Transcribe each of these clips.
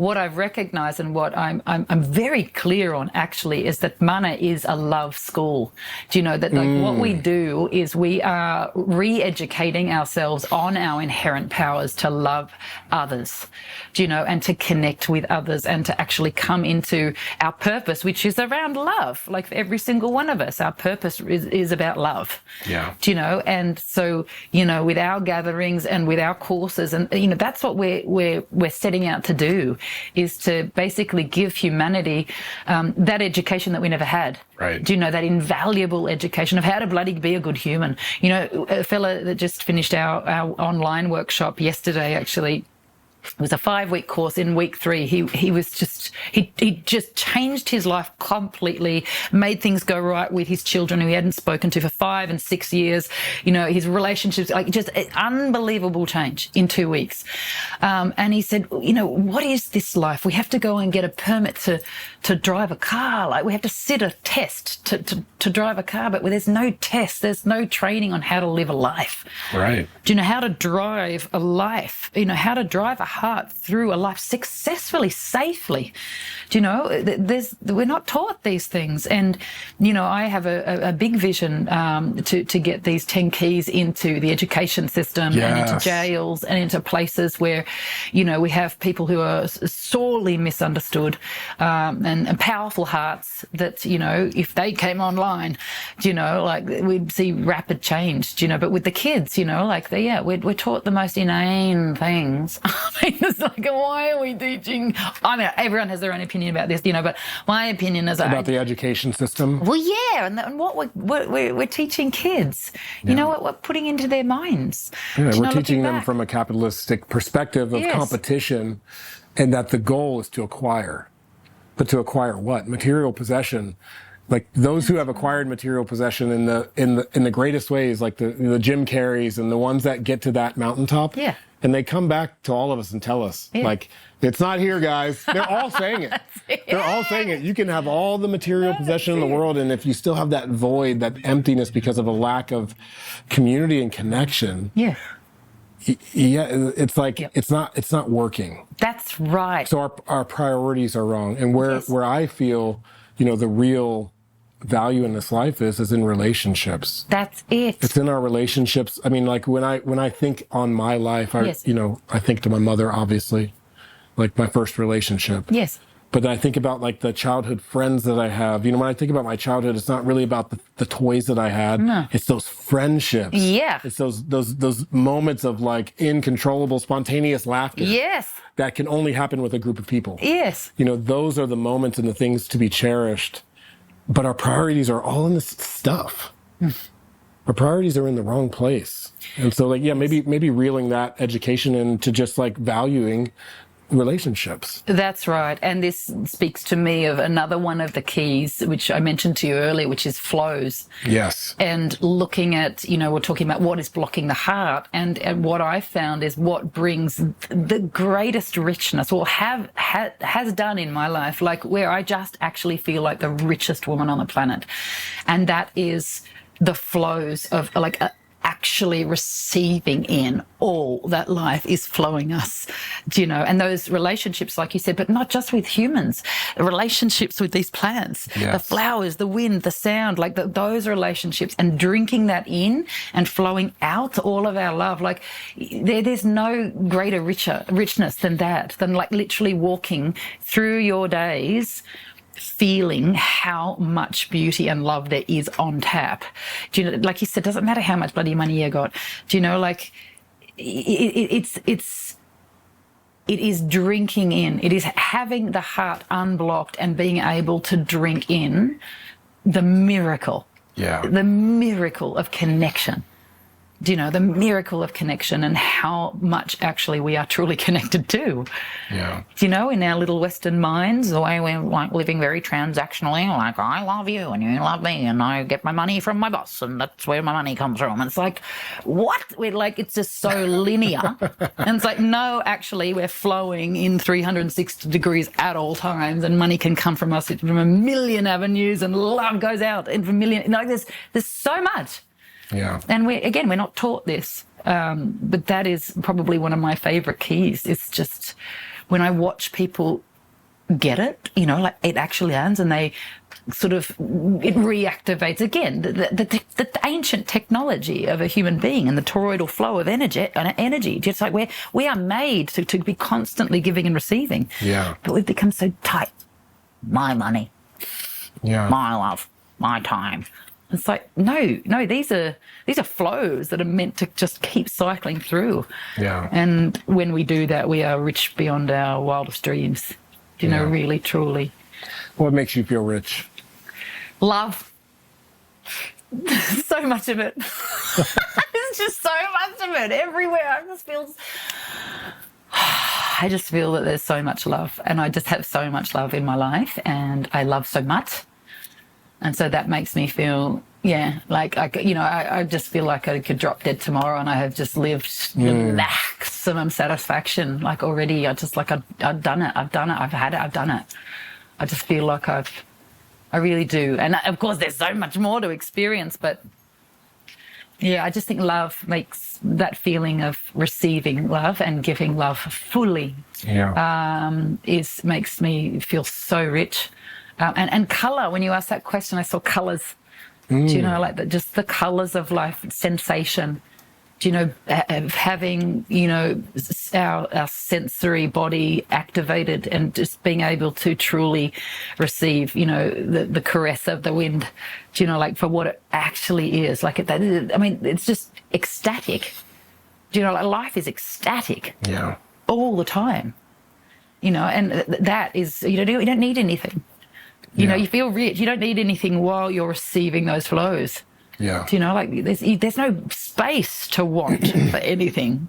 what I've recognized and what I'm very clear on actually is that mana is a love school. Do you know that like what we do is we are re-educating ourselves on our inherent powers to love others, do you know, and to connect with others and to actually come into our purpose, which is around love. Like for every single one of us, our purpose is about love. Yeah. Do you know? And so, you know, with our gatherings and with our courses, and you know, that's what we're setting out to do, is to basically give humanity that education that we never had. Right. Do you know, that invaluable education of how to bloody be a good human? You know, a fella that just finished our online workshop yesterday, actually, it was a 5-week course. In week 3, he was just he just changed his life completely, made things go right with his children who he hadn't spoken to for 5 and 6 years. You know, his relationships, like just unbelievable change in 2 weeks. And he said, you know, what is this life? We have to go and get a permit to drive a car. Like we have to sit a test to drive a car, but there's no test. There's no training on how to live a life. Right. Do you know how to drive a life? You know, how to drive a heart through a life successfully, safely. Do you know, we're not taught these things. And, you know, I have a big vision to get these 10 keys into the education system and into jails and into places where, you know, we have people who are sorely misunderstood and powerful hearts that, you know, if they came online, do you know, like we'd see rapid change, do you know, but with the kids, you know, like we're taught the most inane things. I mean, it's like, why are we teaching? I mean, everyone has their own opinion about this, you know, but my opinion is about the education system. Well, yeah, and what we're teaching kids, you know, what we're putting into their minds. Yeah, we're teaching them from a capitalistic perspective of competition, and that the goal is to acquire. But to acquire what? Material possession. Like those who have acquired material possession in the greatest ways, like the Jim Carreys and the ones that get to that mountaintop. Yeah. And they come back to all of us and tell us, like, it's not here, guys. They're all saying it. They're all saying it. You can have all the material possession in the world, and if you still have that void, that emptiness because of a lack of community and connection, it's like it's not working. That's right. So our priorities are wrong, and where I feel, you know, the real value in this life is in relationships. That's it. It's in our relationships. I mean, like when I think on my life, you know, I think to my mother, obviously, like my first relationship. Yes. But I think about like the childhood friends that I have. You know, when I think about my childhood, it's not really about the toys that I had. No. It's those friendships. Yeah. It's those moments of like uncontrollable, spontaneous laughter. Yes. That can only happen with a group of people. Yes. You know, those are the moments and the things to be cherished. But our priorities are all in this stuff. Our priorities are in the wrong place. And so like, maybe reeling that education into just like valuing relationships. That's right. And this speaks to me of another one of the keys, which I mentioned to you earlier, which is flows. Yes. And looking at, you know, we're talking about what is blocking the heart. And what I found is what brings the greatest richness, or has done in my life, like where I just actually feel like the richest woman on the planet. And that is the flows of like actually receiving in all that life is flowing us, do you know, and those relationships, like you said, but not just with humans, relationships with these plants, the flowers, the wind, the sound, like those relationships, and drinking that in and flowing out all of our love. Like there's no greater richness than that, than like literally walking through your days feeling how much beauty and love there is on tap. Do you know, like you said, doesn't matter how much bloody money you got. Do you know, like it is drinking in. It is having the heart unblocked and being able to drink in the miracle. Yeah. The miracle of connection. Do you know, the miracle of connection and how much actually we are truly connected to. Yeah. Do you know, in our little Western minds, the way we're like living very transactionally, like I love you and you love me and I get my money from my boss and that's where my money comes from. It's like, what? We're like, it's just so linear. And it's like, no, actually we're flowing in 360 degrees at all times, and money can come from us from a million avenues, and love goes out in a million. Like there's so much. Yeah. And we're not taught this. But that is probably one of my favorite keys. It's just when I watch people get it, you know, like it actually lands and they sort of, it reactivates again the ancient technology of a human being and the toroidal flow of energy. Just like we are made to be constantly giving and receiving. Yeah. But we've become so tight. My money. Yeah. My love. My time. It's like, no, these are flows that are meant to just keep cycling through. Yeah. And when we do that, we are rich beyond our wildest dreams. You know, really, truly. What makes you feel rich? Love. So much of it. There's just so much of it everywhere. I just feel that there's so much love, and I just have so much love in my life, and I love so much. And so that makes me feel, like I just feel like I could drop dead tomorrow, and I have just lived the maximum satisfaction. Like already, I've done it. I've had it. I've done it. I just feel like I really do. And of course, there's so much more to experience, but I just think love makes that feeling of receiving love and giving love fully. Makes me feel so rich. And colour, when you asked that question, I saw colours. Do you know, like just the colours of life, sensation. Do you know, having, you know, our sensory body activated and just being able to truly receive, you know, the caress of the wind, do you know, like for what it actually is. Like, it's just ecstatic. Do you know, like life is ecstatic. Yeah. All the time. You know, and that is, you don't need anything. You know, you feel rich. You don't need anything while you're receiving those flows. Yeah. Do you know, like there's no space to want for anything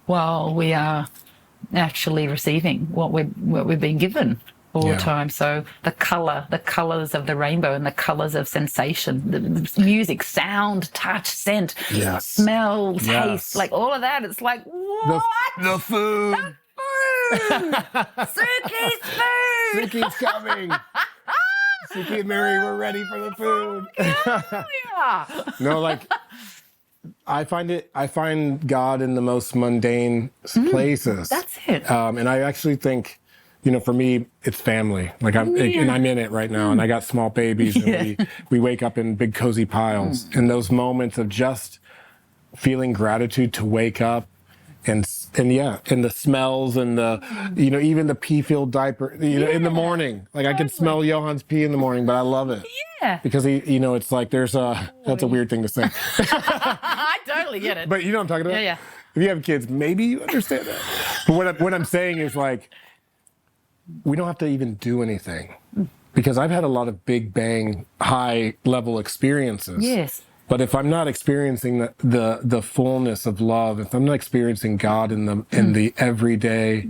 while we are actually receiving what we're being given all the time. So the colours of the rainbow and the colours of sensation, the music, sound, touch, scent, smell, taste, like all of that. It's like, what? The food. Suki's food. Suki's coming. Suki and Mary, we're ready for the food. No, like I find God in the most mundane places. That's it. And I actually think, you know, for me, it's family. Like and I'm in it right now, and I got small babies, and we wake up in big cozy piles, and those moments of just feeling gratitude to wake up. And the smells and the, you know, even the pee-filled diaper, you know, in the morning. Like I can smell Johan's pee in the morning, but I love it. Yeah. Because you know, it's like that's a weird thing to say. I totally get it. But you know what I'm talking about? Yeah. If you have kids, maybe you understand that. But what I'm saying is like, we don't have to even do anything. Because I've had a lot of big bang, high level experiences. Yes. But if I'm not experiencing the fullness of love, if I'm not experiencing God in the everyday,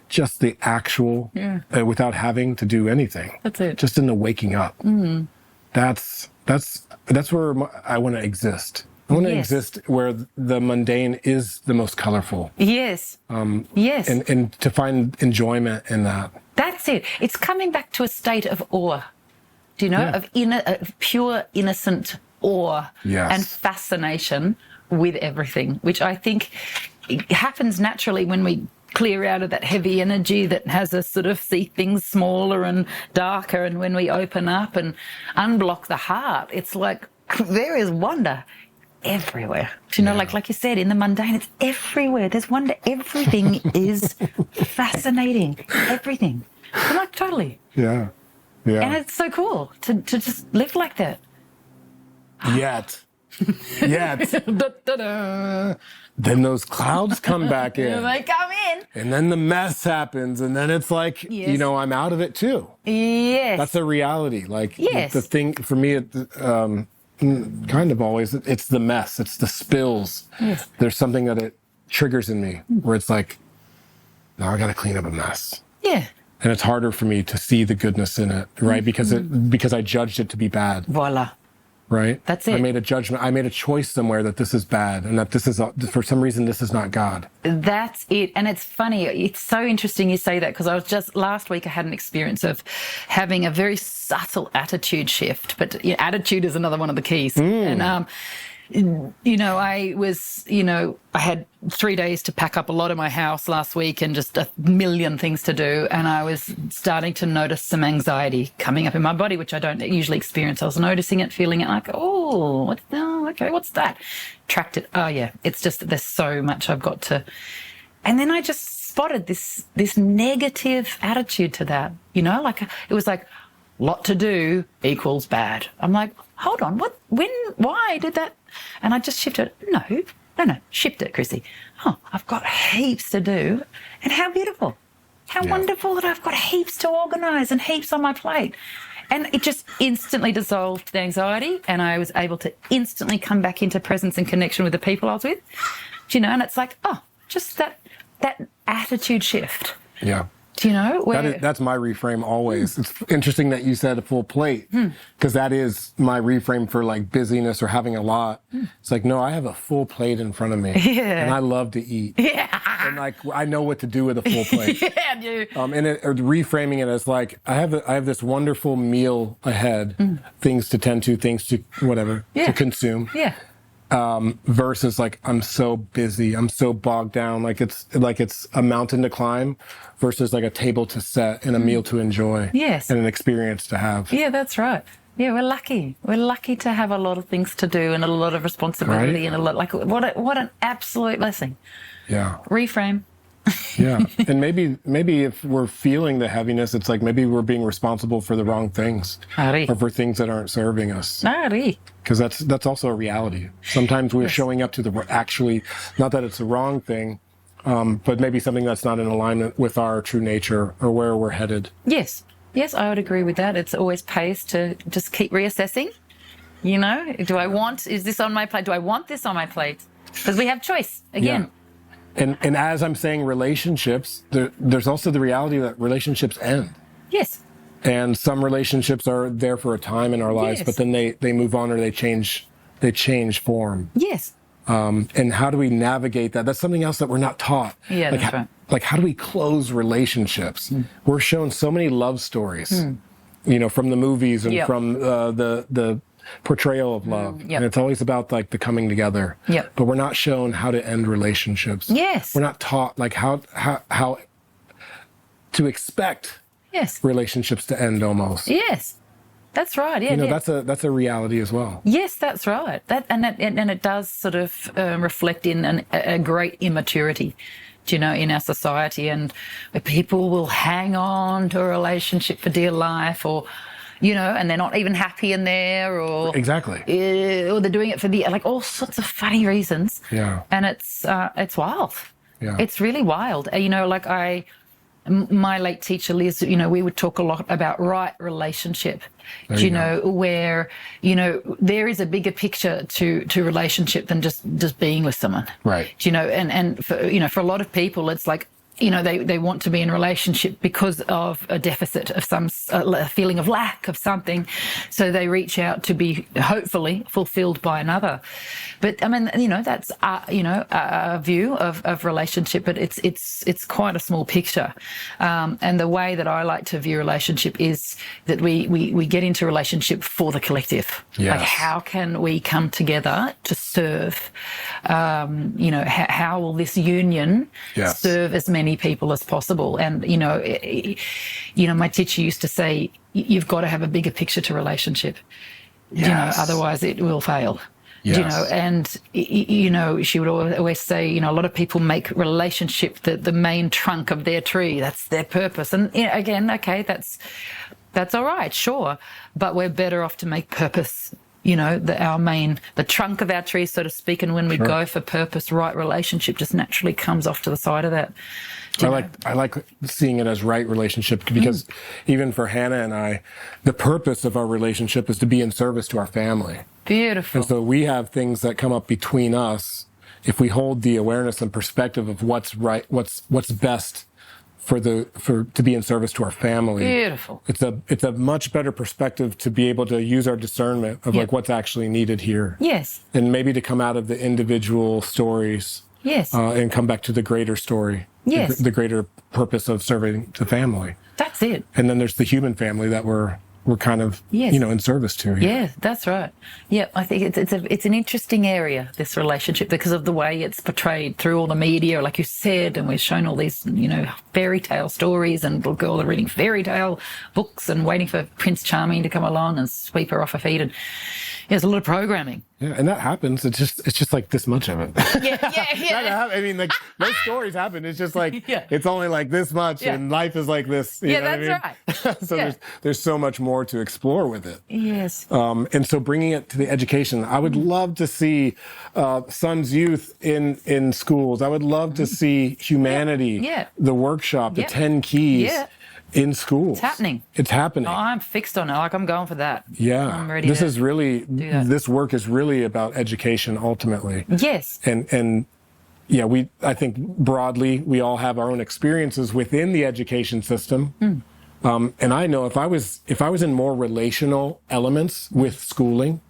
just the actual, without having to do anything, that's it. Just in the waking up, that's where I want to exist. I want to exist where the mundane is the most colorful. Yes. Yes. And to find enjoyment in that. That's it. It's coming back to a state of awe. Do you know, of pure innocent awe and fascination with everything, which I think happens naturally when we clear out of that heavy energy that has us sort of see things smaller and darker, and when we open up and unblock the heart, it's like there is wonder everywhere. Do you know, like you said, in the mundane, it's everywhere. There's wonder. Everything is fascinating. Everything. I'm like, totally. Yeah. Yeah. And it's so cool to just live like that. Yet. Then those clouds come back in. They come in. And then the mess happens. And then it's like, you know, I'm out of it too. Yes. That's a reality. Like the thing for me, kind of always, it's the mess. It's the spills. Yes. There's something that it triggers in me where it's like, now I got to clean up a mess. Yeah. And it's harder for me to see the goodness in it, right? Because I judged it to be bad. Voila. Right? That's it. I made a judgment. I made a choice somewhere that this is bad and that this is, for some reason, this is not God. That's it. And it's funny. It's so interesting you say that, because I was just, last week I had an experience of having a very subtle attitude shift. But attitude is another one of the keys. And I had 3 days to pack up a lot of my house last week and just a million things to do. And I was starting to notice some anxiety coming up in my body, which I don't usually experience. I was noticing it, feeling it like, what's that? Tracked it. Oh, yeah. It's just that there's so much I've got to. And then I just spotted this negative attitude to that, it was like, lot to do equals bad. I'm like, hold on, why did that? And I just shifted. No, shift it, Chrissie. Oh, I've got heaps to do. And how beautiful. How wonderful that I've got heaps to organise and heaps on my plate. And it just instantly dissolved the anxiety, and I was able to instantly come back into presence and connection with the people I was with. And it's like, just that attitude shift. Yeah. That's my reframe always. It's interesting that you said a full plate, because that is my reframe for like busyness or having a lot. It's like, no, I have a full plate in front of me, and I love to eat. And like, I know what to do with a full plate. Or reframing it as like, I have this wonderful meal ahead, things to tend to, things to whatever to consume. Versus like, I'm so busy, I'm so bogged down, like it's a mountain to climb versus like a table to set and a meal to enjoy. Yes. And an experience to have. Yeah, that's right. Yeah, we're lucky. We're lucky to have a lot of things to do and a lot of responsibility, and what an absolute blessing. Yeah. Reframe. Yeah. And maybe if we're feeling the heaviness, it's like maybe we're being responsible for the wrong things or for things that aren't serving us. Because that's also a reality. Sometimes we're showing up to actually, not that it's the wrong thing, but maybe something that's not in alignment with our true nature or where we're headed. Yes, I would agree with that. It's always pays to just keep reassessing. Is this on my plate? Do I want this on my plate? Because we have choice again. Yeah. And as I'm saying relationships, there's also the reality that relationships end. Yes. And some relationships are there for a time in our lives, but then they move on or they change form. Yes. And how do we navigate that? That's something else that we're not taught. Yeah, that's right. Like, how do we close relationships? We're shown so many love stories, from the movies and from the portrayal of love. And it's always about like the coming together. But we're not shown how to end relationships. Yes. We're not taught like how to expect relationships to end almost. Yes. That's right. Yeah. That's a reality as well. Yes, that's right. And it does sort of reflect in a great immaturity, in our society, and where people will hang on to a relationship for dear life, or and they're not even happy in there, or exactly, or they're doing it for like all sorts of funny reasons. Yeah, and it's wild. Yeah, it's really wild. My late teacher Liz, we would talk a lot about right relationship. Where there is a bigger picture to relationship than just being with someone. Right. And for a lot of people, it's like, they want to be in a relationship because of a deficit of some a feeling of lack of something. So they reach out to be hopefully fulfilled by another. But I mean, that's a view of relationship, but it's quite a small picture. And the way that I like to view relationship is that we get into relationship for the collective. Yes. Like, how can we come together to serve? How will this union serve as many people as possible? And my teacher used to say, you've got to have a bigger picture to relationship. Otherwise it will fail. And she would always say, a lot of people make relationship the main trunk of their tree. That's their purpose. And again, okay, that's all right, sure, but we're better off to make purpose the trunk of our tree, so to speak. And when we go for purpose, right relationship just naturally comes off to the side of that. I like seeing it as right relationship, because even for Hannah and I, the purpose of our relationship is to be in service to our family. Beautiful. And so we have things that come up between us. If we hold the awareness and perspective of what's right, what's best to be in service to our family. Beautiful. It's a much better perspective to be able to use our discernment of like what's actually needed here. Yes. And maybe to come out of the individual stories. Yes. And come back to the greater story. Yes. The greater purpose of serving the family. That's it. And then there's the human family that we're we're kind of, Yes. in service to here. Yeah, that's right. Yeah, I think it's an interesting area, this relationship, because of the way it's portrayed through all the media, like you said, and we've shown all these, fairy tale stories, and little girls are reading fairy tale books and waiting for Prince Charming to come along and sweep her off her feet. And there's a lot of programming. Yeah, and that happens. It's just like this much of it. Yeah. I mean, like, those stories happen. It's just like, Yeah. it's only like this much, and life is like this. You know that's what I mean? right. So there's so much more to explore with it. Yes. And so bringing it to the education, I would love to see Sons Youth in schools. I would love to see humanity, the workshop, the 10 keys. In schools. It's happening. It's happening. Oh, I'm fixed on it. Like, I'm going for that. Yeah. I'm ready This work is really about education ultimately. Yes. And I think broadly, we all have our own experiences within the education system. And I know if I was in more relational elements with schooling,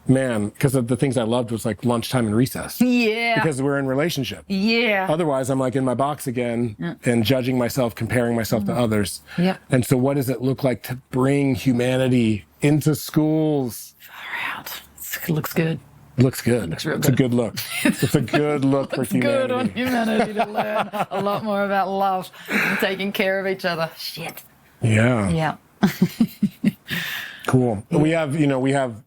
man, because of the things I loved was like lunchtime and recess. Yeah. Because we're in relationship. Yeah. Otherwise, I'm like in my box again and judging myself, comparing myself to others. Yeah. And so what does it look like to bring humanity into schools? Far out. It looks good. It looks good. It looks real It's a good. good look. It's a good look for It's humanity. good on humanity to learn a lot more about love and taking care of each other. Shit. Yeah. Yeah. Cool. We have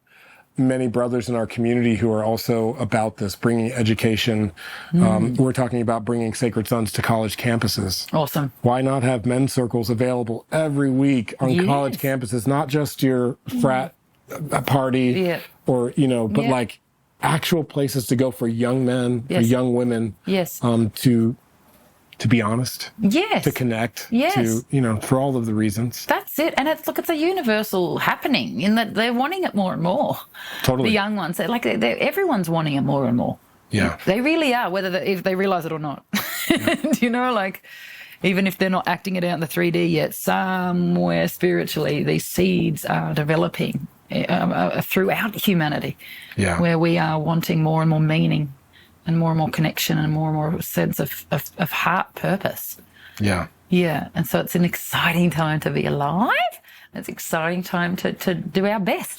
many brothers in our community who are also about this, bringing education. We're talking about bringing Sacred Sons to college campuses. Awesome. Why not have men's circles available every week on college campuses, not just your frat party or, but like actual places to go for young men, for young women, to be honest, to connect, to, for all of the reasons. That's it. And it's a universal happening in that they're wanting it more and more. Totally. The young ones, everyone's wanting it more and more. Yeah. They really are, if they realize it or not. Even if they're not acting it out in the 3D yet, somewhere spiritually, these seeds are developing throughout humanity, where we are wanting more and more meaning and more connection and more sense of heart purpose. Yeah. Yeah. And so it's an exciting time to be alive. It's an exciting time to do our best.